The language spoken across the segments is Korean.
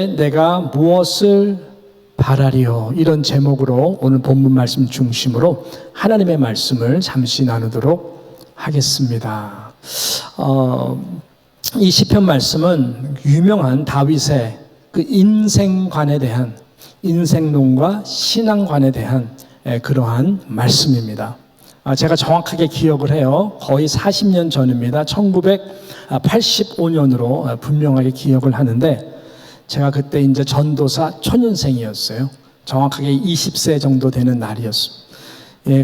내가 무엇을 바라리요? 이런 제목으로 오늘 본문 말씀 중심으로 하나님의 말씀을 잠시 나누도록 하겠습니다. 이 시편 말씀은 유명한 다윗의 그 인생관에 대한, 인생론과 신앙관에 대한 그러한 말씀입니다. 제가 정확하게 기억을 해요. 거의 40년 전입니다. 1985년으로 분명하게 기억을 하는데, 제가 그때 이제 전도사 초년생이었어요. 정확하게 20세 정도 되는 날이었습니다.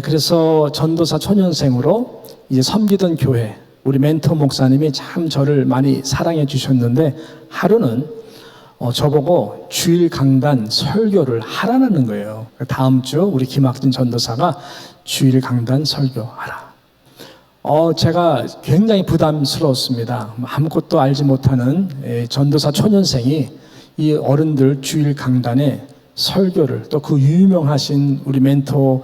그래서 전도사 초년생으로 이제 섬기던 교회, 우리 멘토 목사님이 참 저를 많이 사랑해 주셨는데, 하루는 저보고 주일 강단 설교를 하라는 거예요. 다음 주 우리 김학진 전도사가 주일 강단 설교하라. 제가 굉장히 부담스러웠습니다. 아무것도 알지 못하는 전도사 초년생이 이 어른들 주일 강단에 설교를, 또 그 유명하신 우리 멘토,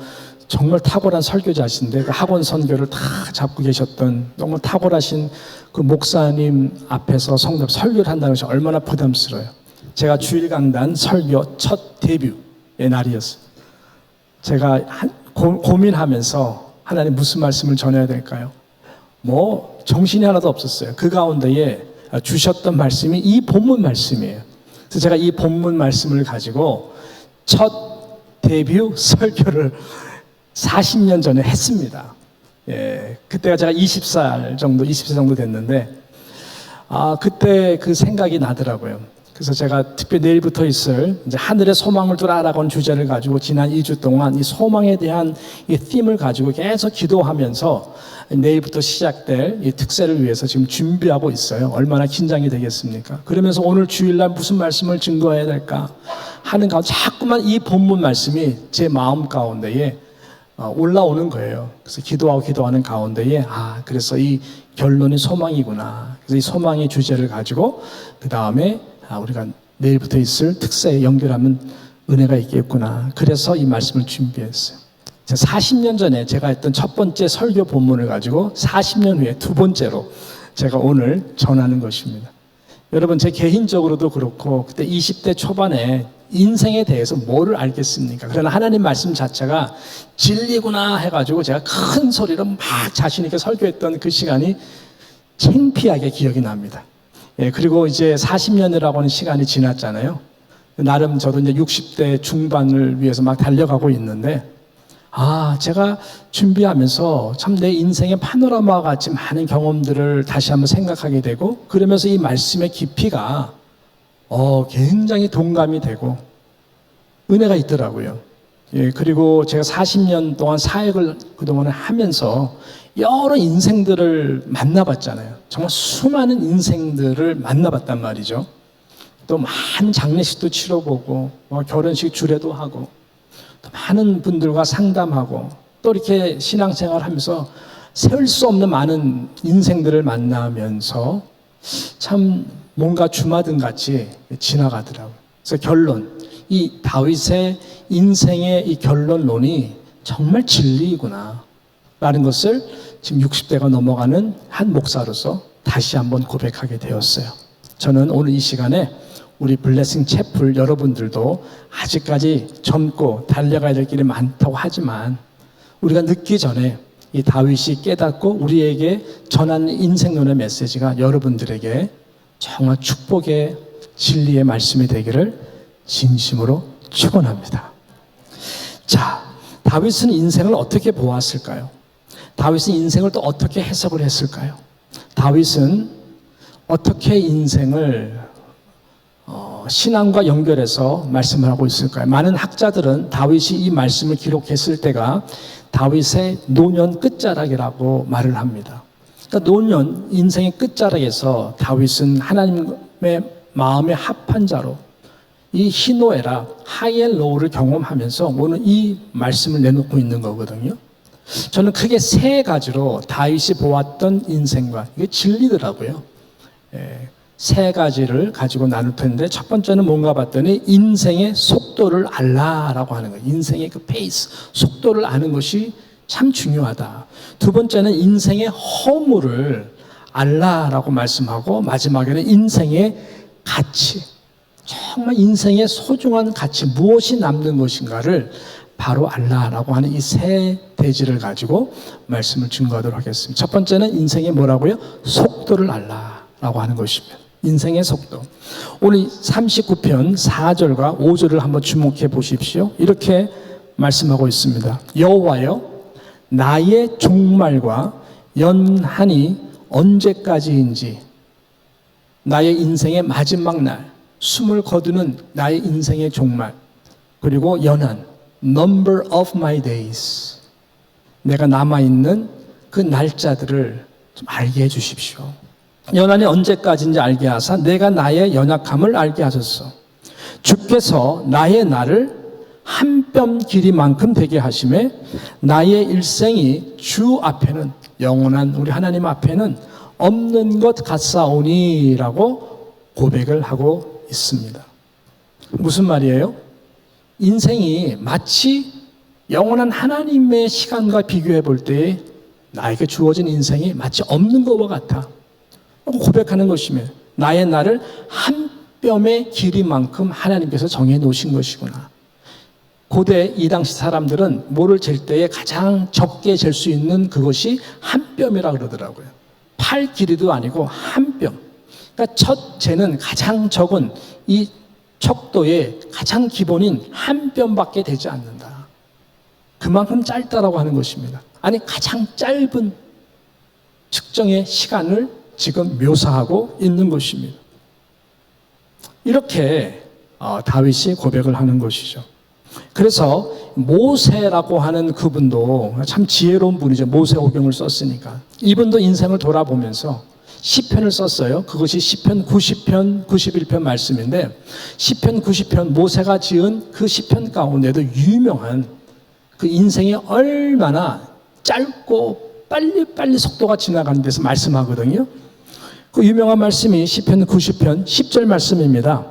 정말 탁월한 설교자신데 그 학원 선교를 다 잡고 계셨던 너무 탁월하신 그 목사님 앞에서 설교를 한다는 것이 얼마나 부담스러워요. 제가 주일 강단 설교 첫 데뷔의 날이었어요. 제가 고민하면서 하나님 무슨 말씀을 전해야 될까요? 정신이 하나도 없었어요. 그 가운데에 주셨던 말씀이 이 본문 말씀이에요. 그래서 제가 이 본문 말씀을 가지고 첫 데뷔 설교를 40년 전에 했습니다. 그때가 제가 20세 정도 됐는데, 그때 그 생각이 나더라고요. 그래서 제가 특별히 내일부터 있을 이제 하늘의 소망을 두라라고 하는 주제를 가지고 지난 2주 동안 이 소망에 대한 이 팀을 가지고 계속 기도하면서 내일부터 시작될 이 특세를 위해서 지금 준비하고 있어요. 얼마나 긴장이 되겠습니까? 그러면서 오늘 주일날 무슨 말씀을 증거해야 될까 하는 가운데 자꾸만 이 본문 말씀이 제 마음 가운데에 올라오는 거예요. 그래서 기도하는 가운데에 그래서 이 결론이 소망이구나. 그래서 이 소망의 주제를 가지고 그 다음에 우리가 내일부터 있을 특세에 연결하면 은혜가 있겠구나. 그래서 이 말씀을 준비했어요. 40년 전에 제가 했던 첫 번째 설교 본문을 가지고 40년 후에 두 번째로 제가 오늘 전하는 것입니다. 여러분, 제 개인적으로도 그렇고 그때 20대 초반에 인생에 대해서 뭐를 알겠습니까? 그러나 하나님 말씀 자체가 진리구나 해가지고 제가 큰 소리로 막 자신 있게 설교했던 그 시간이 창피하게 기억이 납니다. 그리고 이제 40년이라고 하는 시간이 지났잖아요. 나름 저도 이제 60대 중반을 위해서 막 달려가고 있는데, 제가 준비하면서 참 내 인생의 파노라마 같이 많은 경험들을 다시 한번 생각하게 되고, 그러면서 이 말씀의 깊이가 굉장히 동감이 되고 은혜가 있더라고요. 그리고 제가 40년 동안 사역을 그동안 하면서 여러 인생들을 만나봤잖아요. 정말 수많은 인생들을 만나봤단 말이죠. 또 많은 장례식도 치러보고 결혼식 주례도 하고 또 많은 분들과 상담하고 또 이렇게 신앙생활을 하면서 세울 수 없는 많은 인생들을 만나면서 참 뭔가 주마등 같이 지나가더라고요. 그래서 결론, 이 다윗의 인생의 이 결론론이 정말 진리이구나 라는 것을 지금 60대가 넘어가는 한 목사로서 다시 한번 고백하게 되었어요. 저는 오늘 이 시간에 우리 블레싱 채플 여러분들도 아직까지 젊고 달려가야 될 길이 많다고 하지만 우리가 늦기 전에 이 다윗이 깨닫고 우리에게 전하는 인생론의 메시지가 여러분들에게 정말 축복의 진리의 말씀이 되기를 진심으로 축원합니다. 자, 다윗은 인생을 어떻게 보았을까요? 다윗은 인생을 또 어떻게 해석을 했을까요? 다윗은 어떻게 인생을 신앙과 연결해서 말씀을 하고 있을까요? 많은 학자들은 다윗이 이 말씀을 기록했을 때가 다윗의 노년 끝자락이라고 말을 합니다. 그러니까 노년, 인생의 끝자락에서 다윗은 하나님의 마음에 합한 자로 이 희노애락, 하이앤로우를 경험하면서 오늘 이 말씀을 내놓고 있는 거거든요. 저는 크게 세 가지로 다윗이 보았던 인생관, 이게 진리더라고요. 세 가지를 가지고 나눌 텐데, 첫 번째는 뭔가 봤더니 인생의 속도를 알라라고 하는 거예요. 인생의 그 페이스, 속도를 아는 것이 참 중요하다. 두 번째는 인생의 허물을 알라라고 말씀하고, 마지막에는 인생의 가치, 정말 인생의 소중한 가치, 무엇이 남는 것인가를 바로 알라라고 하는 이 세 대지를 가지고 말씀을 증거하도록 하겠습니다. 첫 번째는 인생의 뭐라고요? 속도를 알라라고 하는 것입니다. 인생의 속도. 오늘 39편 4절과 5절을 한번 주목해 보십시오. 이렇게 말씀하고 있습니다. 여호와여, 나의 종말과 연한이 언제까지인지, 나의 인생의 마지막 날, 숨을 거두는 나의 인생의 종말, 그리고 연한, number of my days, 내가 남아있는 그 날짜들을 좀 알게 해주십시오. 연한이 언제까지인지 알게 하사 내가 나의 연약함을 알게 하소서. 주께서 나의 날을 한 뼘 길이만큼 되게 하심에 나의 일생이 주 앞에는, 영원한 우리 하나님 앞에는 없는 것 같사오니라고 고백을 하고 있습니다. 무슨 말이에요? 인생이 마치 영원한 하나님의 시간과 비교해 볼 때 나에게 주어진 인생이 마치 없는 것과 같아 고백하는 것이며, 나의 날을 한 뼘의 길이만큼 하나님께서 정해 놓으신 것이구나. 고대 이 당시 사람들은 모를 잴 때에 가장 적게 잴 수 있는 그것이 한 뼘이라고 그러더라고요. 팔 길이도 아니고 한 뼘. 그러니까 첫 재는 가장 적은 이 척도의 가장 기본인 한 뼘밖에 되지 않는다. 그만큼 짧다라고 하는 것입니다. 아니, 가장 짧은 측정의 시간을 지금 묘사하고 있는 것입니다. 이렇게 다윗이 고백을 하는 것이죠. 그래서 모세라고 하는 그분도 참 지혜로운 분이죠. 모세오경을 썼으니까. 이분도 인생을 돌아보면서 시편을 썼어요. 그것이 시편 90편, 91편 말씀인데, 시편 90편, 모세가 지은 그 시편 가운데도 유명한 그 인생이 얼마나 짧고 빨리빨리 속도가 지나가는 데서 말씀하거든요. 그 유명한 말씀이 시편 90편 10절 말씀입니다.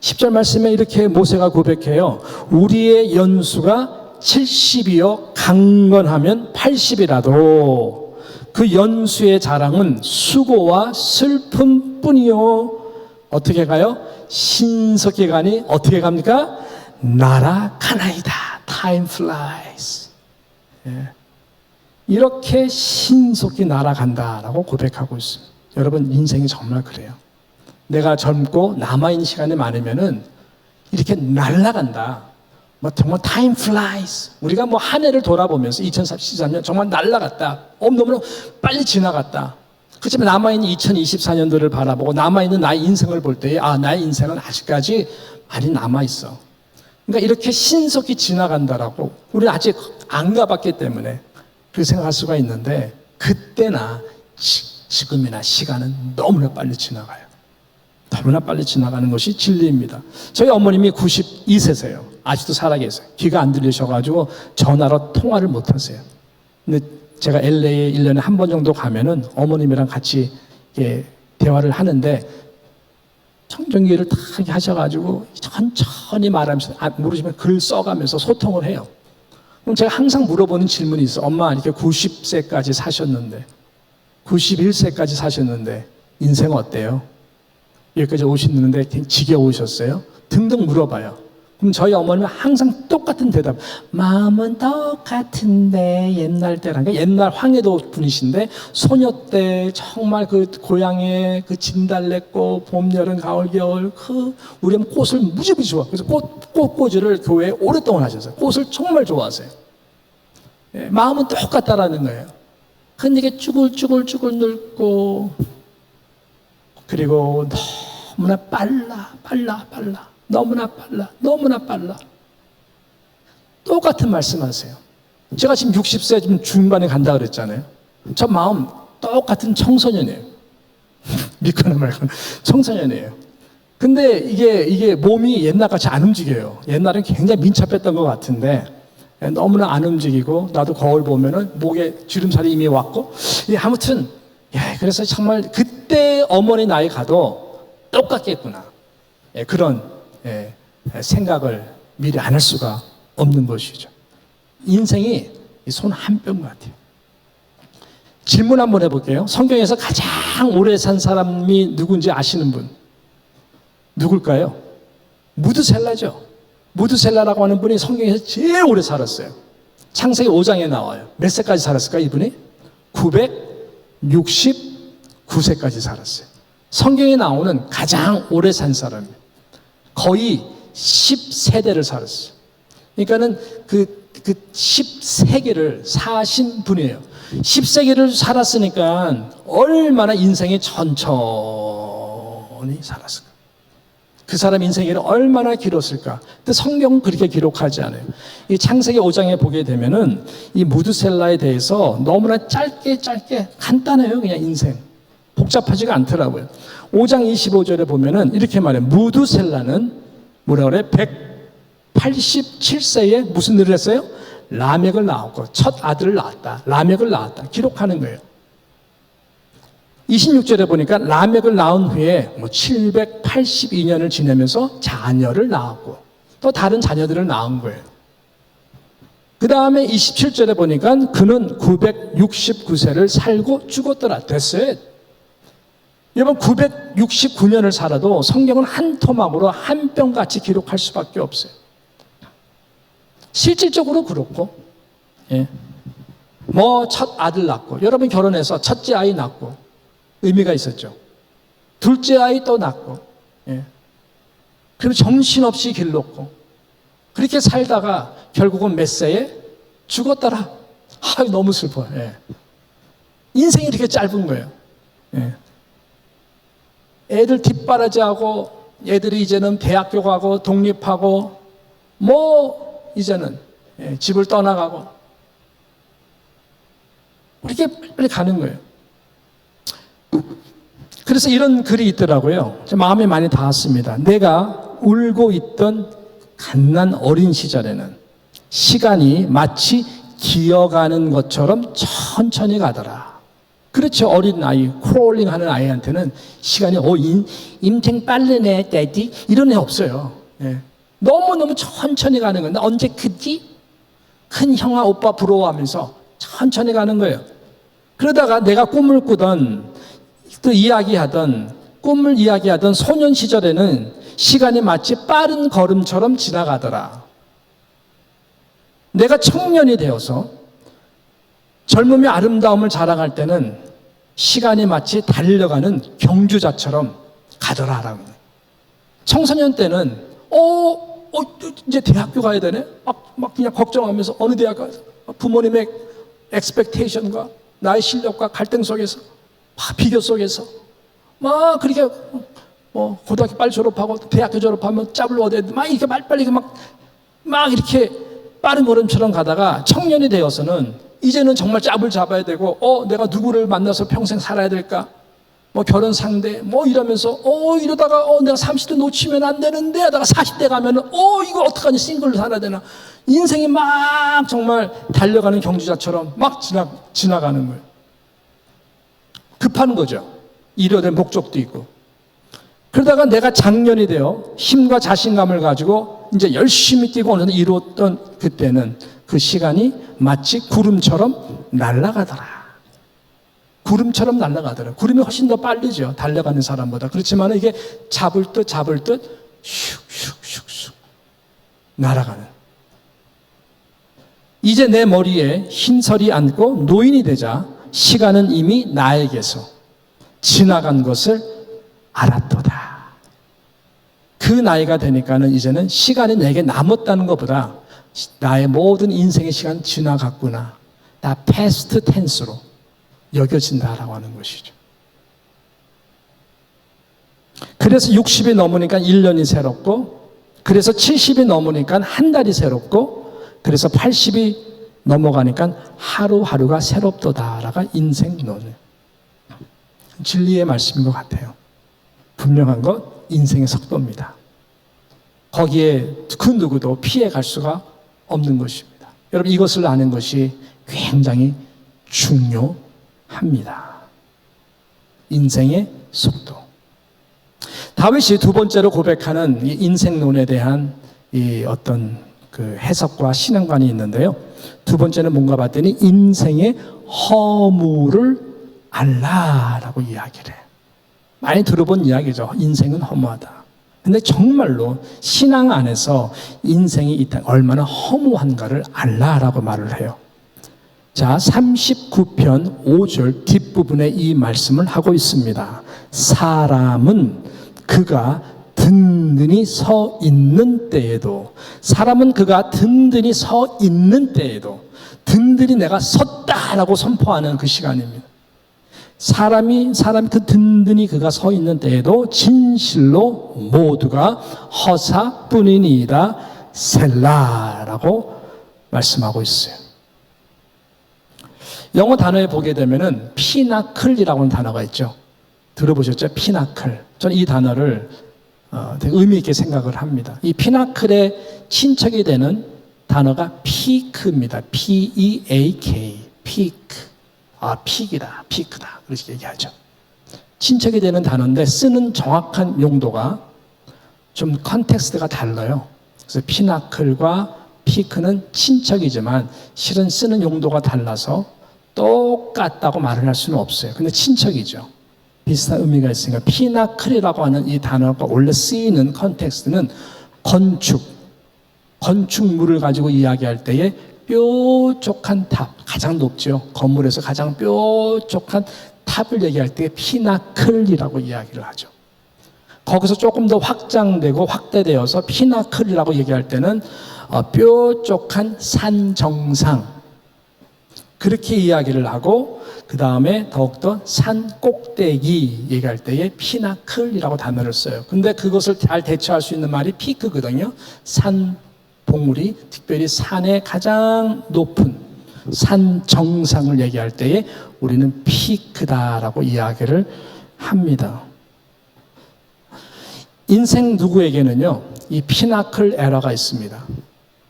10절 말씀에 이렇게 모세가 고백해요. 우리의 연수가 70이요 강건하면 80이라도 그 연수의 자랑은 수고와 슬픔뿐이요. 어떻게 가요? 신속히 가니 어떻게 갑니까? 날아가나이다. Time flies. 예. 이렇게 신속히 날아간다라고 고백하고 있습니다. 여러분, 인생이 정말 그래요. 내가 젊고 남아있는 시간이 많으면은 이렇게 날아간다. 뭐 정말 time flies. 우리가 뭐 한 해를 돌아보면서 2013년 정말 날아갔다. 너무너무 빨리 지나갔다. 그렇지만 남아있는 2024년도를 바라보고 남아있는 나의 인생을 볼 때에 나의 인생은 아직까지 많이 남아있어. 그러니까 이렇게 신속히 지나간다라고 우리는 아직 안 가봤기 때문에 그렇게 생각할 수가 있는데, 그때나 지금이나 시간은 너무나 빨리 지나가요. 너무나 빨리 지나가는 것이 진리입니다. 저희 어머님이 92세세요. 아직도 살아계세요. 귀가 안 들리셔가지고 전화로 통화를 못 하세요. 근데 제가 LA에 1년에 한 번 정도 가면은 어머님이랑 같이 대화를 하는데, 청정기를 딱 하셔가지고 천천히 말하면서, 모르시면 글 써가면서 소통을 해요. 그럼 제가 항상 물어보는 질문이 있어. 엄마, 이렇게 90세까지 사셨는데, 91세까지 사셨는데 인생 어때요? 여기까지 오시는데 지겨우셨어요? 등등 물어봐요. 그럼 저희 어머니는 항상 똑같은 대답. 마음은 똑같은데 옛날 때라는 게, 옛날 황해도 분이신데 소녀 때 정말 그 고향에 그 진달래꽃 봄 여름 가을 겨울 우리 어머니 꽃을 무지무지 좋아. 그래서 꽃꽂이를 교회에 오랫동안 하셨어요. 꽃을 정말 좋아하세요. 예, 마음은 똑같다라는 거예요. 근데 이게 쭈글쭈글 늙고, 그리고 너무나 빨라. 너무나 빨라. 똑같은 말씀하세요. 제가 지금 60세 좀 중반에 간다 그랬잖아요. 저 마음 똑같은 청소년이에요. 믿거나 말거나 청소년이에요. 근데 이게 몸이 옛날같이 안 움직여요. 옛날엔 굉장히 민첩했던 것 같은데 너무나 안 움직이고, 나도 거울 보면은 목에 주름살이 이미 왔고, 아무튼 그래서 정말 그때 어머니 나이 가도 똑같겠구나, 그런 생각을 미리 안 할 수가 없는 것이죠. 인생이 손 한 뼘 같아요. 질문 한번 해볼게요. 성경에서 가장 오래 산 사람이 누군지 아시는 분? 누굴까요? 무드셀라죠. 무드셀라라고 하는 분이 성경에서 제일 오래 살았어요. 창세기 5장에 나와요. 몇 세까지 살았을까 이분이? 969세까지 살았어요. 성경에 나오는 가장 오래 산 사람이에요. 거의 10세대를 살았어요. 그러니까는 그 10세기를 사신 분이에요. 10세기를 살았으니까 얼마나 인생이 천천히 살았을까. 그 사람 인생이 얼마나 길었을까. 근데 성경은 그렇게 기록하지 않아요. 이 창세기 5장에 보게 되면은 이 무드셀라에 대해서 너무나 짧게 간단해요. 그냥 인생. 복잡하지가 않더라고요. 5장 25절에 보면은 이렇게 말해요. 무드셀라는 뭐라 그래? 187세에 무슨 일을 했어요? 라멕을 낳았고 첫 아들을 낳았다. 라멕을 낳았다. 기록하는 거예요. 26절에 보니까 라멕을 낳은 후에 782년을 지내면서 자녀를 낳았고 또 다른 자녀들을 낳은 거예요. 그 다음에 27절에 보니까 그는 969세를 살고 죽었더라. 됐어요. 여러분 969년을 살아도 성경은 한 토막으로 한 뼘같이 기록할 수밖에 없어요. 실질적으로 그렇고 첫 아들 낳고 여러분 결혼해서 첫째 아이 낳고 의미가 있었죠. 둘째 아이 또 낳고 그리고 정신없이 길렀고 그렇게 살다가 결국은 몇 세에 죽었더라. 너무 슬퍼요. 인생이 이렇게 짧은 거예요. 애들 뒷바라지하고 애들이 이제는 대학교 가고 독립하고 이제는 집을 떠나가고 이렇게 빨리 가는 거예요. 그래서 이런 글이 있더라고요. 제 마음에 많이 닿았습니다. 내가 울고 있던 갓난 어린 시절에는 시간이 마치 기어가는 것처럼 천천히 가더라. 그렇죠. 어린 아이, 크롤링 하는 아이한테는 시간이 인생 빠르네, 데디 이런 애 없어요. 너무너무 천천히 가는 건데 언제 크지? 큰 형아 오빠 부러워하면서 천천히 가는 거예요. 그러다가 내가 꿈을 꾸던 또 꿈을 이야기하던 소년 시절에는 시간이 마치 빠른 걸음처럼 지나가더라. 내가 청년이 되어서 젊음의 아름다움을 자랑할 때는 시간이 마치 달려가는 경주자처럼 가더라라고. 청소년 때는 이제 대학교 가야 되네? 막 그냥 걱정하면서 어느 대학 가서 부모님의 expectation과 나의 실력과 갈등 속에서 비교 속에서 그렇게 고등학교 빨리 졸업하고 대학교 졸업하면 짭을 얻어야 돼. 이렇게 빨리 막 이렇게 빠른 걸음처럼 가다가 청년이 되어서는 이제는 정말 짭을 잡아야 되고 내가 누구를 만나서 평생 살아야 될까? 결혼 상대 이러면서 이러다가 내가 30대 놓치면 안 되는데 하다가 40대 가면은 이거 어떡하니 싱글로 살아야 되나? 인생이 막 정말 달려가는 경주자처럼 막 지나가는 거예요. 급한 거죠. 이뤄낸 목적도 있고. 그러다가 내가 장년이 되어 힘과 자신감을 가지고 이제 열심히 뛰고 어느 정도 이뤘던 그때는 그 시간이 마치 구름처럼 날아가더라. 구름처럼 날아가더라. 구름이 훨씬 더 빠르죠. 달려가는 사람보다. 그렇지만 이게 잡을 듯 슉슉슉슉 날아가는. 이제 내 머리에 흰설이 앉고 노인이 되자 시간은 이미 나에게서 지나간 것을 알았도다. 그 나이가 되니까는 이제는 시간이 내게 남았다는 것보다 나의 모든 인생의 시간 지나갔구나. 다 패스트 텐스로 여겨진다라고 하는 것이죠. 그래서 60이 넘으니까 1년이 새롭고, 그래서 70이 넘으니까 한 달이 새롭고, 그래서 80이 넘어가니까 하루하루가 새롭도다라가 인생론. 진리의 말씀인 것 같아요. 분명한 것 인생의 속도입니다. 거기에 그 누구도 피해갈 수가 없는 것입니다. 여러분, 이것을 아는 것이 굉장히 중요합니다. 인생의 속도. 다윗이 두 번째로 고백하는 이 인생론에 대한 이 어떤 그 해석과 신앙관이 있는데요. 두 번째는 뭔가 봤더니 인생의 허무를 알라라고 이야기를 해요. 많이 들어본 이야기죠. 인생은 허무하다. 근데 정말로 신앙 안에서 인생이 얼마나 허무한가를 알라라고 말을 해요. 자, 39편 5절 뒷부분에 이 말씀을 하고 있습니다. 사람은 그가 든든히 서 있는 때에도, 사람은 그가 든든히 서 있는 때에도, 든든히 내가 섰다라고 선포하는 그 시간입니다. 사람이 그 든든히 그가 서 있는 때에도 진실로 모두가 허사뿐이니이다 셀라라고 말씀하고 있어요. 영어 단어에 보게 되면은 피나클이라고 하는 단어가 있죠. 들어보셨죠? 피나클. 저는 이 단어를 되게 의미 있게 생각을 합니다. 이 피나클의 친척이 되는 단어가 피크입니다. P-E-A-K. 피크. 픽이다, 피크다. 그렇게 얘기하죠. 친척이 되는 단어인데 쓰는 정확한 용도가 좀 컨텍스트가 달라요. 그래서 피나클과 피크는 친척이지만 실은 쓰는 용도가 달라서 똑같다고 말을 할 수는 없어요. 근데 친척이죠. 비슷한 의미가 있으니까 피나클이라고 하는 이 단어가 원래 쓰이는 컨텍스트는 건축물을 가지고 이야기할 때에 뾰족한 탑, 가장 높죠. 건물에서 가장 뾰족한 탑을 얘기할 때 피나클이라고 이야기를 하죠. 거기서 조금 더 확장되고 확대되어서 피나클이라고 얘기할 때는 뾰족한 산 정상, 그렇게 이야기를 하고, 그 다음에 더욱더 산 꼭대기 얘기할 때에 피나클이라고 단어를 써요. 근데 그것을 잘 대처할 수 있는 말이 피크거든요. 산 봉우리, 특별히 산의 가장 높은 산 정상을 얘기할 때에 우리는 피크다라고 이야기를 합니다. 인생 누구에게는요, 이 피나클 에러가 있습니다.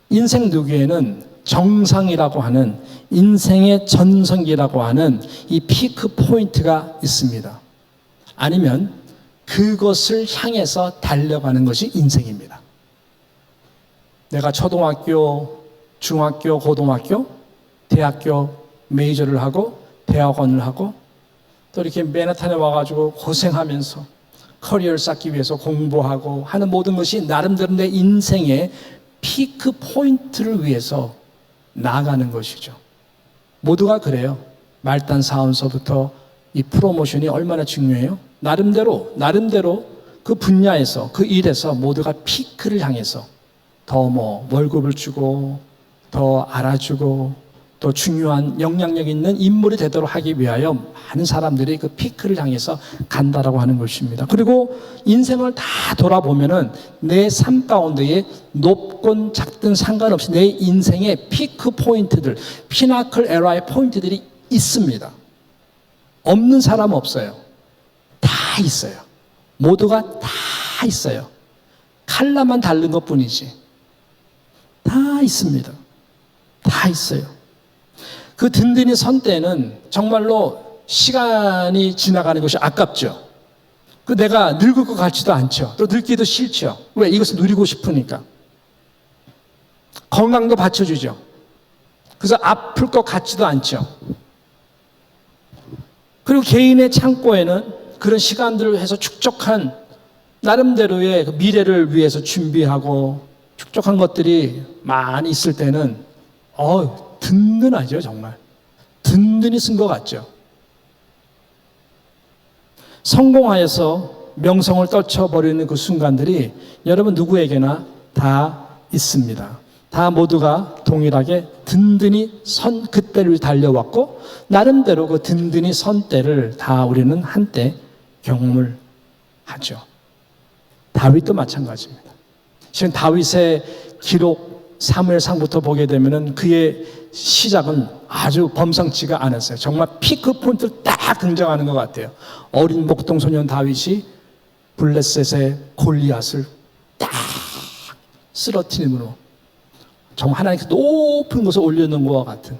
인생 누구에는 정상이라고 하는, 인생의 전성기라고 하는 이 피크 포인트가 있습니다. 아니면 그것을 향해서 달려가는 것이 인생입니다. 내가 초등학교, 중학교, 고등학교, 대학교 메이저를 하고 대학원을 하고 또 이렇게 맨하탄에 와가지고 고생하면서 커리어를 쌓기 위해서 공부하고 하는 모든 것이 나름대로 내 인생의 피크 포인트를 위해서 나아가는 것이죠. 모두가 그래요. 말단 사원서부터 이 프로모션이 얼마나 중요해요? 나름대로 그 분야에서, 그 일에서 모두가 피크를 향해서 더 월급을 주고 더 알아주고 또 중요한 영향력 있는 인물이 되도록 하기 위하여 많은 사람들이 그 피크를 향해서 간다라고 하는 것입니다. 그리고 인생을 다 돌아보면은 내 삶 가운데에 높건 작든 상관없이 내 인생의 피크 포인트들, 피나클 에라의 포인트들이 있습니다. 없는 사람 없어요. 다 있어요. 모두가 다 있어요. 칼라만 다른 것 뿐이지. 다 있습니다. 다 있어요. 그 든든히 선 때는 정말로 시간이 지나가는 것이 아깝죠. 그 내가 늙을 것 같지도 않죠. 또 늙기도 싫죠. 왜? 이것을 누리고 싶으니까. 건강도 받쳐주죠. 그래서 아플 것 같지도 않죠. 그리고 개인의 창고에는 그런 시간들을 해서 축적한 나름대로의 그 미래를 위해서 준비하고 축적한 것들이 많이 있을 때는 든든하죠. 정말 든든히 쓴 것 같죠. 성공하여서 명성을 떨쳐버리는 그 순간들이 여러분 누구에게나 다 있습니다. 다 모두가 동일하게 든든히 선 그때를 달려왔고 나름대로 그 든든히 선 때를 다 우리는 한때 경험을 하죠. 다윗도 마찬가지입니다. 실은 다윗의 기록 사무엘상부터 보게 되면은 그의 시작은 아주 범상치가 않았어요. 정말 피크 포인트를 딱 등장하는 것 같아요. 어린 목동 소년 다윗이 블레셋의 골리앗을 딱 쓰러뜨림으로 정말 하나님께서 높은 곳에 올려놓은 것과 같은.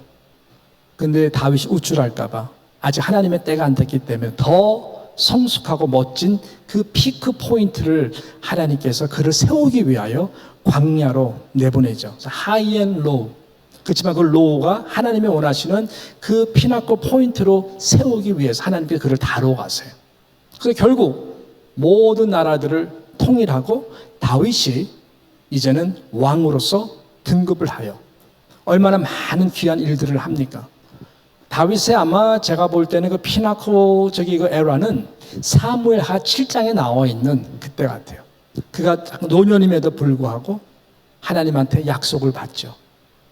근데 다윗이 우쭐할까봐 아직 하나님의 때가 안 됐기 때문에 더 성숙하고 멋진 그 피크 포인트를 하나님께서 그를 세우기 위하여 광야로 내보내죠. 하이 앤 로우. 그렇지만 그 로우가 하나님이 원하시는 그 피나클 포인트로 세우기 위해서 하나님께서 그를 다루어 가세요. 그래서 결국 모든 나라들을 통일하고 다윗이 이제는 왕으로서 등급을 하여 얼마나 많은 귀한 일들을 합니까? 다윗의 아마 제가 볼 때는 그 피나코 그 에라는 사무엘하 7장에 나와 있는 그때 같아요. 그가 노년임에도 불구하고 하나님한테 약속을 받죠.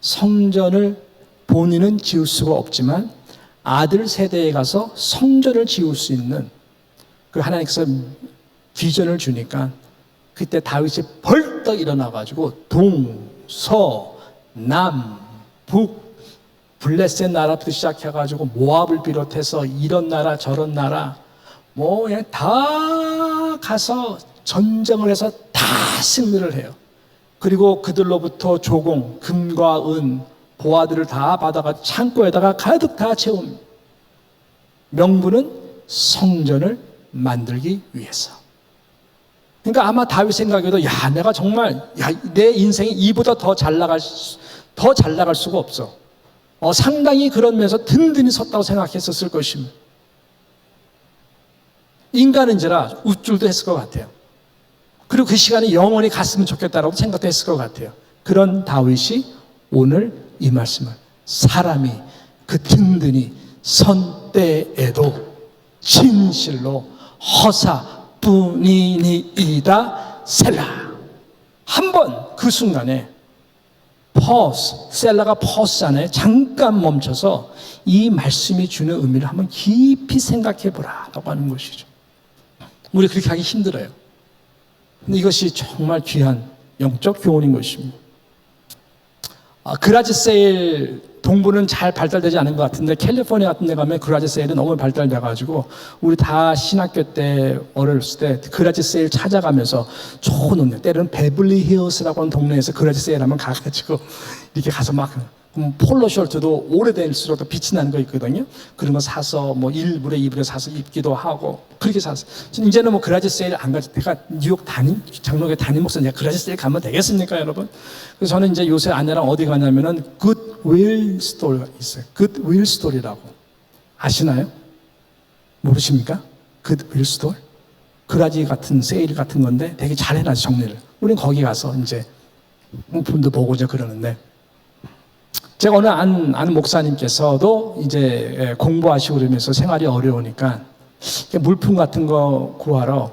성전을 본인은 지을 수가 없지만 아들 세대에 가서 성전을 지을 수 있는 그 하나님께서 비전을 주니까 그때 다윗이 벌떡 일어나가지고 동, 남, 북, 블레셋 나라부터 시작해가지고 모압을 비롯해서 이런 나라 저런 나라 뭐 그냥 다 가서 전쟁을 해서 다 승리를 해요. 그리고 그들로부터 조공, 금과 은, 보화들을 다 받아가 창고에다가 가득 다 채웁니다. 명분은 성전을 만들기 위해서. 그러니까 아마 다윗 생각에도 야 내가 정말 내 인생이 이보다 더 잘 나갈 수가 없어. 상당히 그런 면에서 든든히 섰다고 생각했었을 것입니다. 인간인지라 우쭐도 했을 것 같아요. 그리고 그 시간이 영원히 갔으면 좋겠다라고 생각도 했을 것 같아요. 그런 다윗이 오늘 이 말씀을 사람이 그 든든히 선 때에도 진실로 허사뿐이니이다 셀라. 한번 그 순간에 셀라가 퍼스잖아요. 잠깐 멈춰서 이 말씀이 주는 의미를 한번 깊이 생각해 보라라고 하는 것이죠. 우리 그렇게 하기 힘들어요. 근데 이것이 정말 귀한 영적 교훈인 것입니다. 그라지 세일 동부는 잘 발달되지 않은 것 같은데 캘리포니아 같은 데 가면 그라지 세일이 너무 발달돼가지고 우리 다 신학교 때 어렸을 때 그라지 세일 찾아가면서 좋은 동네, 때로는 베블리 힐스라고 하는 동네에서 그라지 세일 하면 가가지고 이렇게 가서 막 폴로 셔츠도 오래될수록 더 빛이 나는 거 있거든요. 그런 거 사서 뭐 1불에 2불에 사서 입기도 하고 그렇게 샀어요. 이제는 뭐 그라지 세일 안 가지. 내가 뉴욕 장로교 담임 목사 내가 그라지 세일 가면 되겠습니까, 여러분? 그래서 저는 이제 요새 아내랑 어디 가냐면은 굿윌 스토리가 있어요. 굿윌 스토리라고 아시나요? 모르십니까? 굿윌 스토리? 그라지 같은 세일 같은 건데 되게 잘 해놨어 정리를. 우리는 거기 가서 이제 분도 보고 이제 그러는데. 제가 어느 아는 목사님께서도 이제 공부하시고 그러면서 생활이 어려우니까 물품 같은 거 구하러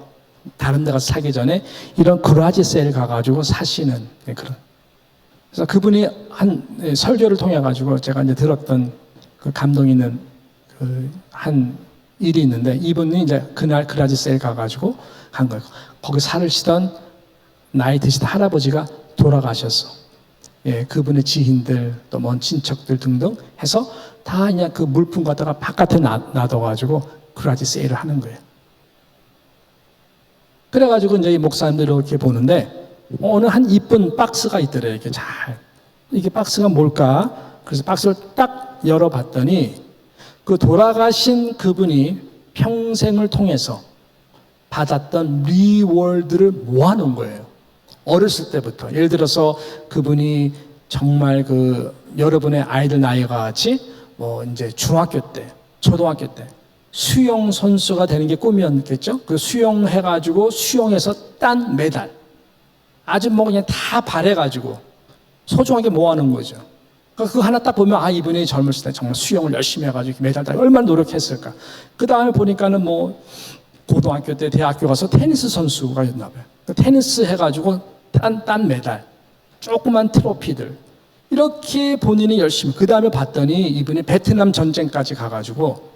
다른 데 가서 사기 전에 이런 그라지 세일 가가지고 사시는 그런. 그래서 그분이 한 설교를 통해 가지고 제가 이제 들었던 그 감동 있는 한 일이 있는데 이분이 이제 그날 그라지 세일 가가지고 간 거예요. 거기 살으시던 나이 드신 할아버지가 돌아가셨어. 예, 그분의 지인들 또 먼 친척들 등등 해서 다 그냥 그 물품 갖다가 바깥에 놔둬가지고 그라지 세일을 하는 거예요. 그래가지고 이제 이 목사님들 이렇게 보는데 어느 한 이쁜 박스가 있더래요. 이렇게 이게 박스가 뭘까? 그래서 박스를 딱 열어봤더니 그 돌아가신 그분이 평생을 통해서 받았던 리워드를 모아놓은 거예요. 어렸을 때부터. 예를 들어서 그분이 정말 여러분의 아이들 나이와 같이 뭐 이제 중학교 때, 초등학교 때 수영 선수가 되는 게 꿈이었겠죠? 그 수영해가지고 수영에서 딴 메달. 아주 뭐 그냥 다 바래가지고 소중하게 모아놓은 거죠. 그거 하나 딱 보면 이분이 젊었을 때 정말 수영을 열심히 해가지고 메달 따고 얼마나 노력했을까. 그 다음에 보니까는 뭐 고등학교 때 대학교 가서 테니스 선수가 였나 봐요. 테니스 해가지고 딴 메달, 조그만 트로피들 이렇게 본인이 열심히. 그 다음에 봤더니 이분이 베트남 전쟁까지 가가지고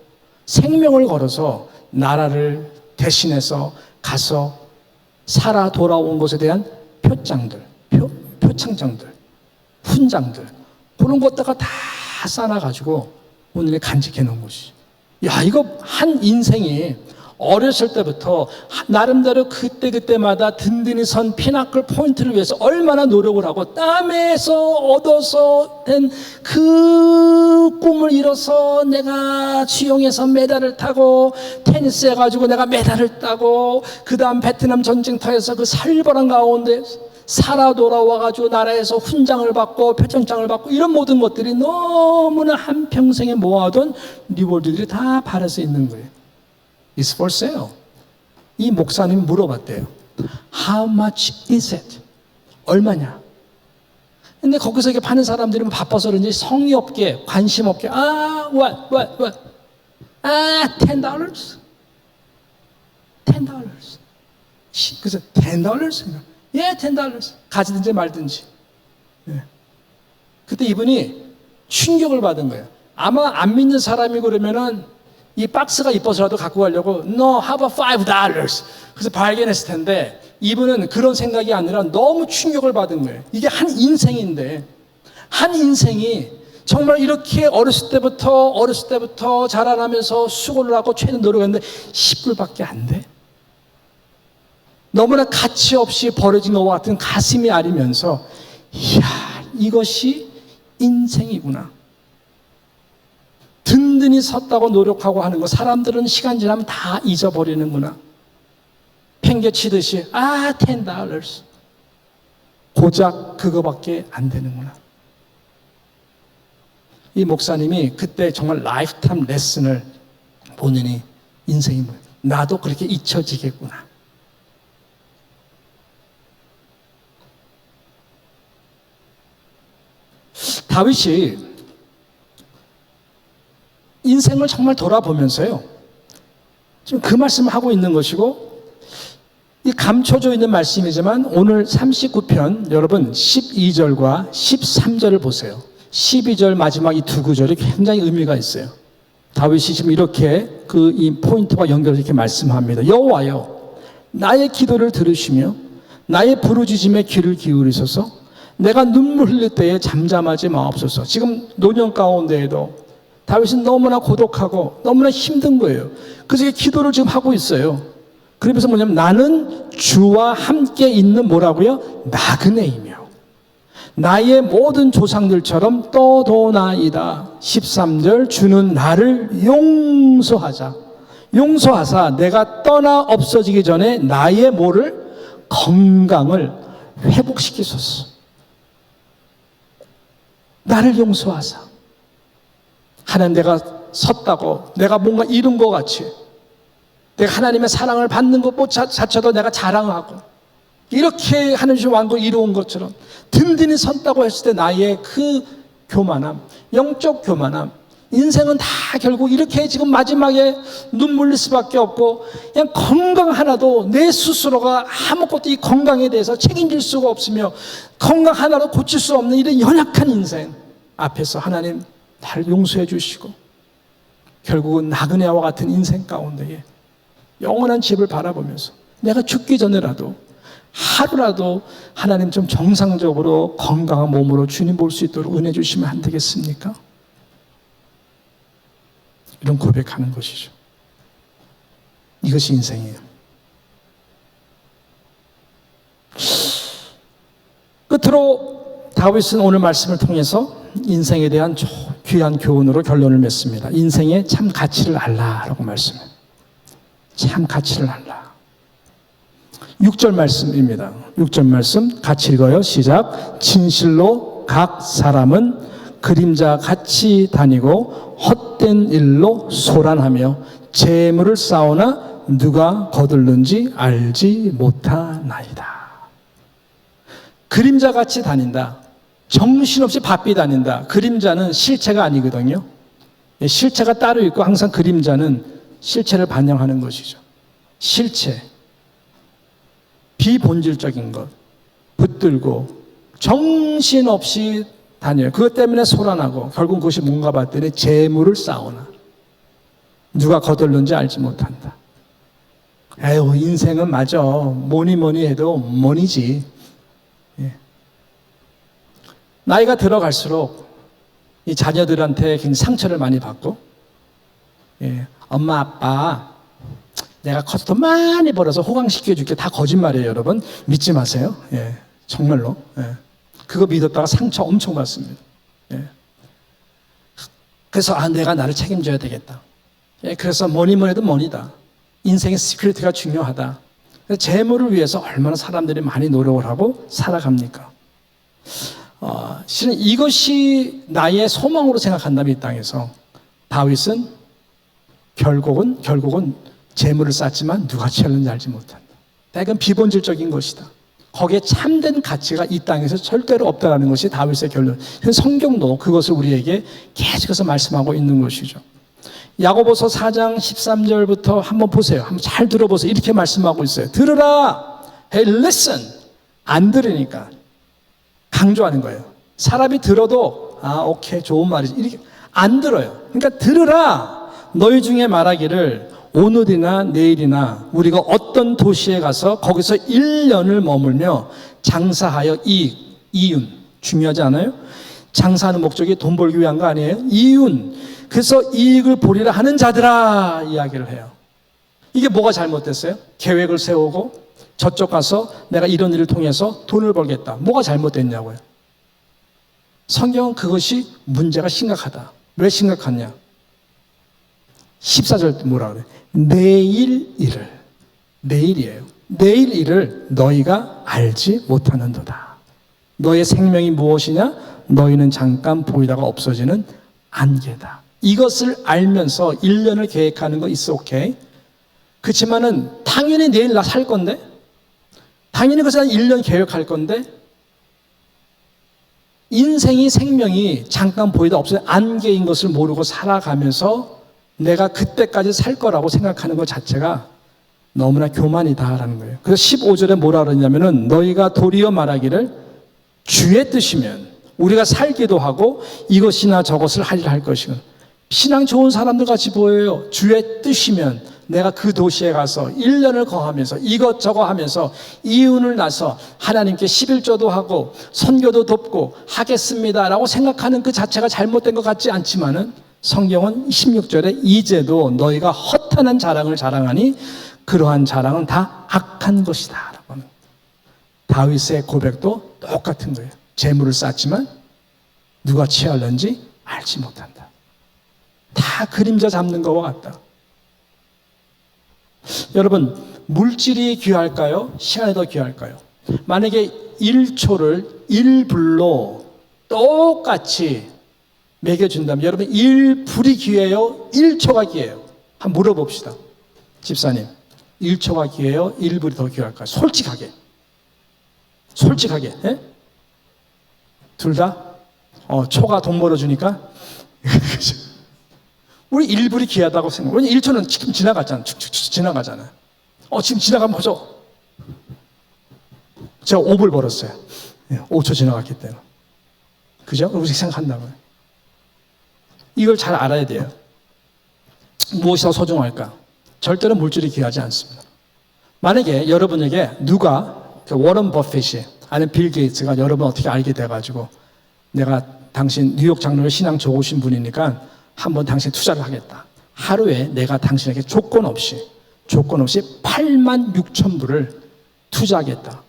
생명을 걸어서 나라를 대신해서 가서 살아 돌아온 것에 대한 표창들, 표창장들, 훈장들 그런 것다가 다 쌓아가지고 오늘 간직해 놓은 것이. 야, 이거 한 인생이 어렸을 때부터 나름대로 그때마다 든든히 선 피나클 포인트를 위해서 얼마나 노력을 하고 땀에서 얻어서 된 그 꿈을 이뤄서 내가 수영에서 메달을 타고 테니스 해가지고 내가 메달을 따고 그 다음 베트남 전쟁터에서 그 살벌한 가운데 살아 돌아와가지고 나라에서 훈장을 받고 표창장을 받고 이런 모든 것들이 너무나 한평생에 모아둔 리워드들이 다 발에서 있는 거예요. It's for sale. 이 목사님이 물어봤대요. How much is it? 얼마냐? 근데 거기서 이렇게 파는 사람들이 바빠서 그런지 성의 없게, 관심 없게, what? $10? $10. 그래서 $10? 예, $10. 가지든지 말든지. 예. 그때 이분이 충격을 받은 거예요. 아마 안 믿는 사람이 그러면은 이 박스가 이뻐서라도 갖고 가려고 No, how about $5? 그래서 발견했을 텐데 이분은 그런 생각이 아니라 너무 충격을 받은 거예요. 이게 한 인생인데 한 인생이 정말 이렇게 어렸을 때부터 자라나면서 수고를 하고 최대 노력했는데 10불밖에 안 돼. 너무나 가치 없이 버려진 것과 같은 가슴이 아리면서 이야, 이것이 인생이구나. 든든히 섰다고 노력하고 하는 거 사람들은 시간 지나면 다 잊어버리는구나. 팽개치듯이 $10. 고작 그거밖에 안 되는구나. 이 목사님이 그때 정말 라이프타임 레슨을 본인이 인생이 뭐예요? 나도 그렇게 잊혀지겠구나. 다윗이 인생을 정말 돌아보면서요. 지금 그 말씀을 하고 있는 것이고 이 감춰져 있는 말씀이지만 오늘 39편 여러분 12절과 13절을 보세요. 12절 마지막 이 두 구절이 굉장히 의미가 있어요. 다윗이 지금 이렇게 이 포인트와 연결해서 이렇게 말씀합니다. 여호와여, 나의 기도를 들으시며 나의 부르짖음에 귀를 기울이소서. 내가 눈물 흘릴 때에 잠잠하지 마옵소서. 지금 노년 가운데에도 다윗은 너무나 고독하고 너무나 힘든 거예요. 그래서 기도를 지금 하고 있어요. 그러면서 뭐냐면 나는 주와 함께 있는 뭐라고요? 나그네이며 나의 모든 조상들처럼 떠도나이다. 13절 주는 나를 용서하사 내가 떠나 없어지기 전에 나의 뭐를? 건강을 회복시키소서. 나를 용서하사. 하나님 내가 섰다고 내가 뭔가 이룬 것 같이 내가 하나님의 사랑을 받는 것 자체도 내가 자랑하고 이렇게 하나님의 왕국을 이루은 것처럼 든든히 섰다고 했을 때 나의 그 교만함, 영적 교만함, 인생은 다 결국 이렇게 지금 마지막에 눈물 흘릴 수밖에 없고 그냥 건강 하나도 내 스스로가 아무것도 이 건강에 대해서 책임질 수가 없으며 건강 하나도 고칠 수 없는 이런 연약한 인생 앞에서 하나님 나를 용서해 주시고 결국은 나그네와 같은 인생 가운데에 영원한 집을 바라보면서 내가 죽기 전에라도 하루라도 하나님 좀 정상적으로 건강한 몸으로 주님 볼 수 있도록 은혜 주시면 안 되겠습니까? 이런 고백하는 것이죠. 이것이 인생이에요. 끝으로 다윗은 오늘 말씀을 통해서 인생에 대한 귀한 교훈으로 결론을 맺습니다. 인생의 참 가치를 알라라고 말씀해요. 참 가치를 알라. 6절 말씀입니다. 6절 말씀 같이 읽어요. 시작. 진실로 각 사람은 그림자 같이 다니고 헛된 일로 소란하며 재물을 쌓으나 누가 거둘는지 알지 못하나이다. 그림자 같이 다닌다. 정신없이 바삐 다닌다. 그림자는 실체가 아니거든요. 실체가 따로 있고 항상 그림자는 실체를 반영하는 것이죠. 실체, 비본질적인 것, 붙들고 정신없이 다녀요. 그것 때문에 소란하고 결국 그것이 뭔가 봤더니 재물을 쌓으나 누가 거둘는지 알지 못한다. 에휴, 인생은 맞아. 뭐니 해도 뭐니지. 예. 나이가 들어갈수록 이 자녀들한테 굉장히 상처를 많이 받고, 예. 엄마, 아빠, 내가 커서 돈 많이 벌어서 호강시켜줄게. 다 거짓말이에요, 여러분. 믿지 마세요. 예. 정말로. 예. 그거 믿었다가 상처 엄청 받습니다. 예. 그래서 내가 나를 책임져야 되겠다. 예. 그래서 뭐니 해도 뭐니다. 인생의 시크릿가 중요하다. 재물을 위해서 얼마나 사람들이 많이 노력을 하고 살아갑니까? 실은 이것이 나의 소망으로 생각한다면 이 땅에서 다윗은 결국은 재물을 쌓지만 누가 취하는지 알지 못한다. 이건 비본질적인 것이다. 거기에 참된 가치가 이 땅에서 절대로 없다라는 것이 다윗의 결론. 성경도 그것을 우리에게 계속해서 말씀하고 있는 것이죠. 야고보서 4장 13절부터 한번 보세요. 한번 잘 들어보세요. 이렇게 말씀하고 있어요. 들으라. Hey, listen. 안 들으니까 강조하는 거예요. 사람이 들어도 오케이, 좋은 말이지. 이렇게 안 들어요. 그러니까 들으라. 너희 중에 말하기를 오늘이나 내일이나 우리가 어떤 도시에 가서 거기서 1년을 머물며 장사하여 이윤. 중요하지 않아요? 장사하는 목적이 돈 벌기 위한 거 아니에요? 이윤. 그래서 이익을 보리라 하는 자들아 이야기를 해요. 이게 뭐가 잘못됐어요? 계획을 세우고 저쪽 가서 내가 이런 일을 통해서 돈을 벌겠다. 뭐가 잘못됐냐고요? 성경은 그것이 문제가 심각하다. 왜 심각하냐? 14절 뭐라 그래? 내일 일이에요. 내일 일을 너희가 알지 못하는도다. 너의 생명이 무엇이냐? 너희는 잠깐 보이다가 없어지는 안개다. 이것을 알면서 1년을 계획하는 거 있어, 오케이. 그렇지만은 당연히 내일 나 살 건데, 당연히 그래서 1년 계획할 건데, 인생이 생명이 잠깐 보이다 없어지는 안개인 것을 모르고 살아가면서 내가 그때까지 살 거라고 생각하는 것 자체가 너무나 교만이다라는 거예요. 그래서 15절에 뭐라 그러냐면은 너희가 도리어 말하기를 주의 뜻이면 우리가 살기도 하고 이것이나 저것을 하리라 할 것이고. 신앙 좋은 사람들 같이 보여요. 주의 뜻이면 내가 그 도시에 가서 1년을 거하면서 이것저것 하면서 이윤을 나서 하나님께 11조도 하고 선교도 돕고 하겠습니다라고 생각하는 그 자체가 잘못된 것 같지 않지만은 성경은 16절에 이제도 너희가 허탄한 자랑을 자랑하니 그러한 자랑은 다 악한 것이다 라고 하는. 다윗의 고백도 똑같은 거예요. 재물을 쌓지만 누가 취하려는지 알지 못한다. 다 그림자 잡는 것과 같다. 여러분, 물질이 귀할까요? 시간이 더 귀할까요? 만약에 1초를 1불로 똑같이 매겨준다면 여러분 1불이 귀해요? 1초가 귀해요? 한번 물어봅시다. 집사님, 1초가 귀해요? 1불이 더 귀할까요? 솔직하게. 예? 둘 다? 초가 돈 벌어주니까? 우리 1불이 귀하다고 생각해요. 왜냐면 1초는 지금 지나갔잖아. 축축축 지나가잖아요. 지금 지나가면 보죠. 제가 5불 벌었어요. 5초 지나갔기 때문에. 그죠? 그렇게 생각한다고요. 이걸 잘 알아야 돼요. 무엇이 더 소중할까? 절대로 물질이 귀하지 않습니다. 만약에 여러분에게 누가 워런 버핏이 아니면 빌 게이츠가 여러분 어떻게 알게 돼가지고 내가 당신 뉴욕 장로의 신앙 좋으신 분이니까 한번 당신 투자를 하겠다. 하루에 내가 당신에게 조건 없이 86,000불을 투자하겠다.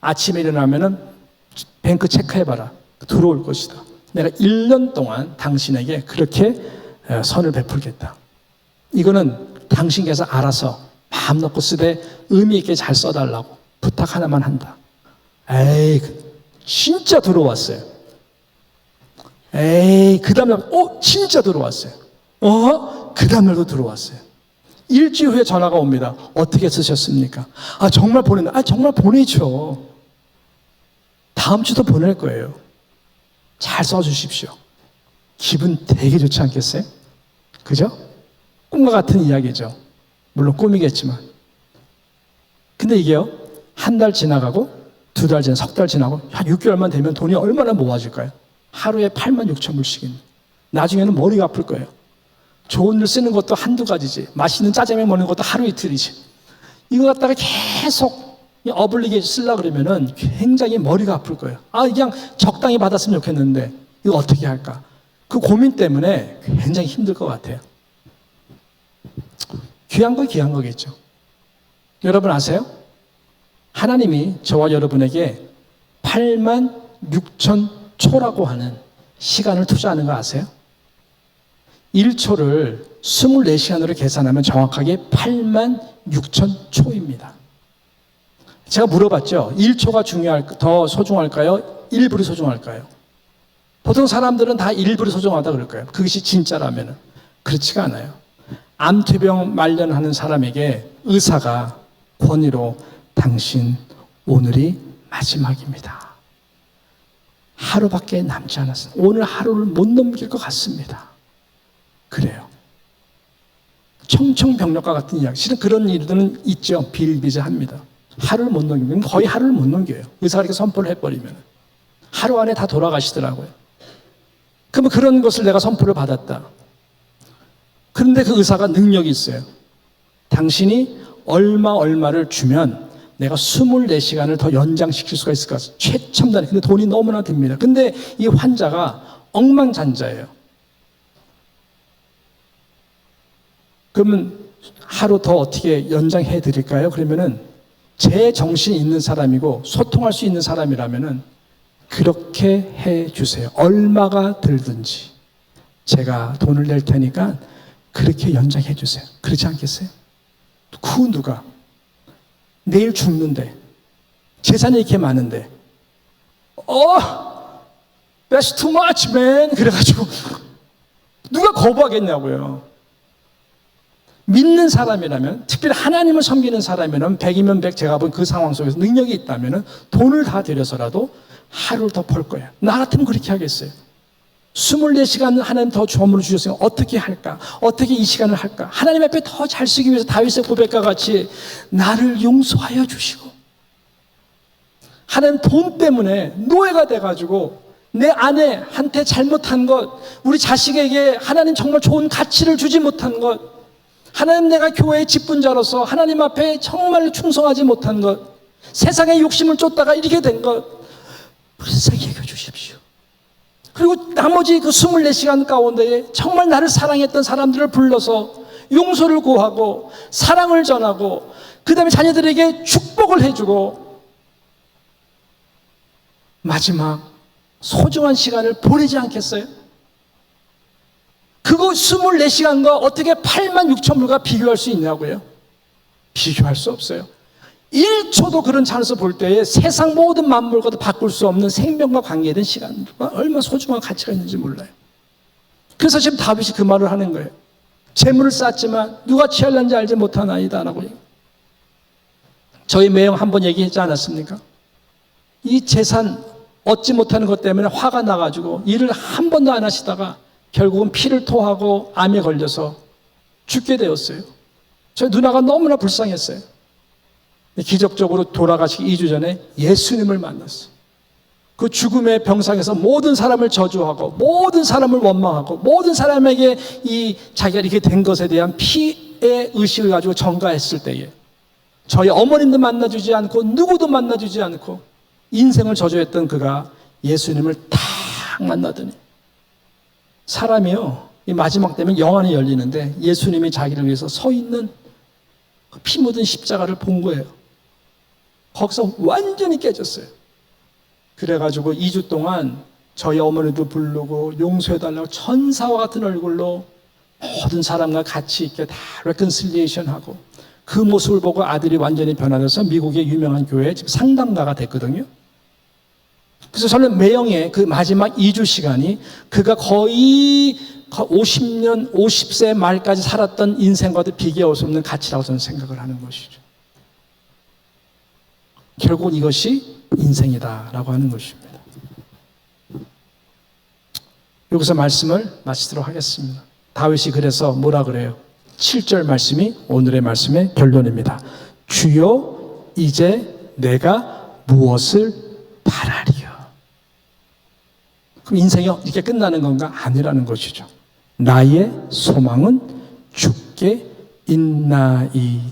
아침에 일어나면은 뱅크 체크해봐라. 들어올 것이다. 내가 1년 동안 당신에게 그렇게 선을 베풀겠다. 이거는 당신께서 알아서 마음 놓고 쓰되 의미 있게 잘 써달라고 부탁 하나만 한다. 에이, 진짜 들어왔어요. 에이, 그 다음날, 진짜 들어왔어요. 그 다음날도 들어왔어요. 일주일 후에 전화가 옵니다. 어떻게 쓰셨습니까? 정말 보냈나? 정말 보내죠. 다음 주도 보낼 거예요. 잘 써주십시오. 기분 되게 좋지 않겠어요? 그죠? 꿈과 같은 이야기죠. 물론 꿈이겠지만. 근데 이게요, 한 달 지나가고, 2달 지나, 석 달 지나고, 한 6개월만 되면 돈이 얼마나 모아질까요? 하루에 86,000불씩인. 나중에는 머리가 아플 거예요. 좋은 일 쓰는 것도 한두 가지지. 맛있는 짜장면 먹는 것도 하루 이틀이지. 이거 갖다가 계속 어불리게 쓰려고 그러면은 굉장히 머리가 아플 거예요. 그냥 적당히 받았으면 좋겠는데, 이거 어떻게 할까? 그 고민 때문에 굉장히 힘들 것 같아요. 귀한 건 귀한 거겠죠. 여러분 아세요? 하나님이 저와 여러분에게 86,000초라고 하는 시간을 투자하는 거 아세요? 1초를 24시간으로 계산하면 정확하게 86,000초입니다. 제가 물어봤죠. 1초가 더 소중할까요? 1불이 소중할까요? 보통 사람들은 다 1불이 소중하다 그럴까요? 그것이 진짜라면 그렇지가 않아요. 암투병 말년하는 사람에게 의사가 권위로 당신 오늘이 마지막입니다. 하루밖에 남지 않았습니다. 오늘 하루를 못 넘길 것 같습니다. 그래요. 청청병력과 같은 이야기. 실은 그런 일들은 있죠. 비일비재합니다. 하루를 못 넘기면 거의 하루를 못 넘겨요. 의사가 이렇게 선포를 해버리면 하루 안에 다 돌아가시더라고요. 그러면 그런 것을 내가 선포를 받았다. 그런데 그 의사가 능력이 있어요. 당신이 얼마를 주면 내가 24시간을 더 연장시킬 수가 있을 것 같아요. 최첨단. 근데 돈이 너무나 듭니다. 근데 이 환자가 억만장자예요. 그러면 하루 더 어떻게 연장해 드릴까요? 그러면은 제 정신이 있는 사람이고 소통할 수 있는 사람이라면은 그렇게 해 주세요. 얼마가 들든지 제가 돈을 낼 테니까 그렇게 연장해 주세요. 그렇지 않겠어요? 그 누가 내일 죽는데 재산이 이렇게 많은데 that's too much man 그래가지고 누가 거부하겠냐고요. 믿는 사람이라면, 특별히 하나님을 섬기는 사람이라면 100이면 100 제가 본 그 상황 속에서 능력이 있다면 돈을 다 들여서라도 하루를 더 벌 거예요. 나 같으면 그렇게 하겠어요. 24시간 하나님 더 주험으로 주셨으면 어떻게 할까? 어떻게 이 시간을 할까? 하나님 앞에 더 잘 쓰기 위해서 다윗의 고백과 같이 나를 용서하여 주시고, 하나님 돈 때문에 노예가 돼가지고 내 아내한테 잘못한 것, 우리 자식에게 하나님 정말 좋은 가치를 주지 못한 것, 하나님 내가 교회의 직분자로서 하나님 앞에 정말 충성하지 못한 것, 세상의 욕심을 쫓다가 이렇게 된 것, 불쌍히 여겨 주십시오. 그리고 나머지 그 24시간 가운데 정말 나를 사랑했던 사람들을 불러서 용서를 구하고 사랑을 전하고 그 다음에 자녀들에게 축복을 해주고 마지막 소중한 시간을 보내지 않겠어요? 그거 24시간과 어떻게 8만 6천 불과 비교할 수 있냐고요? 비교할 수 없어요. 1초도 그런 찬스 볼 때에 세상 모든 만물과도 바꿀 수 없는 생명과 관계된 시간과 얼마나 소중한 가치가 있는지 몰라요. 그래서 지금 다윗이 그 말을 하는 거예요. 재물을 쌓았지만 누가 취할는지 알지 못하나이다 라고. 저희 매형 한번 얘기했지 않았습니까? 이 재산 얻지 못하는 것 때문에 화가 나가지고 일을 한 번도 안 하시다가 결국은 피를 토하고 암에 걸려서 죽게 되었어요. 저희 누나가 너무나 불쌍했어요. 기적적으로 돌아가시기 2주 전에 예수님을 만났어요. 그 죽음의 병상에서 모든 사람을 저주하고 모든 사람을 원망하고 모든 사람에게 이 자기가 이렇게 된 것에 대한 피의 의식을 가지고 전가했을 때에 저희 어머님도 만나주지 않고 누구도 만나주지 않고 인생을 저주했던 그가 예수님을 딱 만나더니 사람이요, 이 마지막 되면 영안이 열리는데 예수님이 자기를 위해서 서 있는 피 묻은 십자가를 본 거예요. 거기서 완전히 깨졌어요. 그래가지고 2주 동안 저희 어머니도 부르고 용서해달라고 천사와 같은 얼굴로 모든 사람과 같이 있게 다 레컨실리에이션 하고 그 모습을 보고 아들이 완전히 변화돼서 미국의 유명한 교회에 지금 상담가가 됐거든요. 그래서 저는 매형의 그 마지막 2주 시간이 그가 거의 50년, 50세 말까지 살았던 인생과도 비교할 수 없는 가치라고 저는 생각을 하는 것이죠. 결국은 이것이 인생이다라고 하는 것입니다. 여기서 말씀을 마치도록 하겠습니다. 다윗이 그래서 뭐라 그래요? 7절 말씀이 오늘의 말씀의 결론입니다. 주여 이제 내가 무엇을 바라리요? 그럼 인생이 이렇게 끝나는 건가? 아니라는 것이죠. 나의 소망은 주께 있나이다.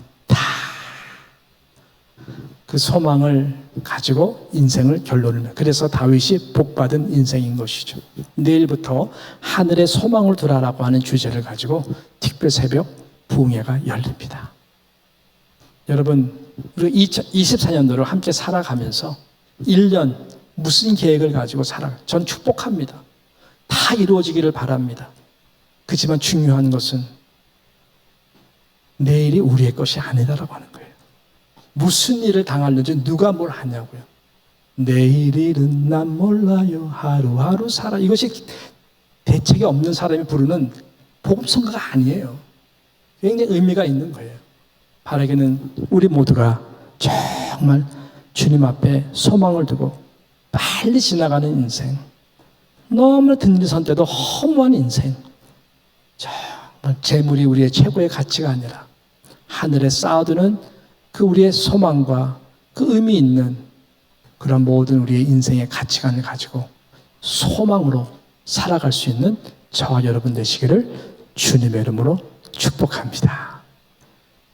그 소망을 가지고 인생을 결론을 내요. 그래서 다윗이 복받은 인생인 것이죠. 내일부터 하늘의 소망을 두라라고 하는 주제를 가지고 특별 새벽 부흥회가 열립니다. 여러분, 우리 2024년도를 함께 살아가면서 1년 무슨 계획을 가지고 전 축복합니다. 다 이루어지기를 바랍니다. 그렇지만 중요한 것은 내일이 우리의 것이 아니다라고 하는 거예요. 무슨 일을 당하는지 누가 뭘 하냐고요. 내일 일은 난 몰라요. 하루하루 살아. 이것이 대책이 없는 사람이 부르는 복음성가가 아니에요. 굉장히 의미가 있는 거예요. 바라기는 우리 모두가 정말 주님 앞에 소망을 두고 빨리 지나가는 인생, 너무나 든든선 때도 허무한 인생, 정말 재물이 우리의 최고의 가치가 아니라 하늘에 쌓아두는 그 우리의 소망과 그 의미 있는 그런 모든 우리의 인생의 가치관을 가지고 소망으로 살아갈 수 있는 저와 여러분 되시기를 주님의 이름으로 축복합니다.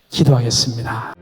기도하겠습니다.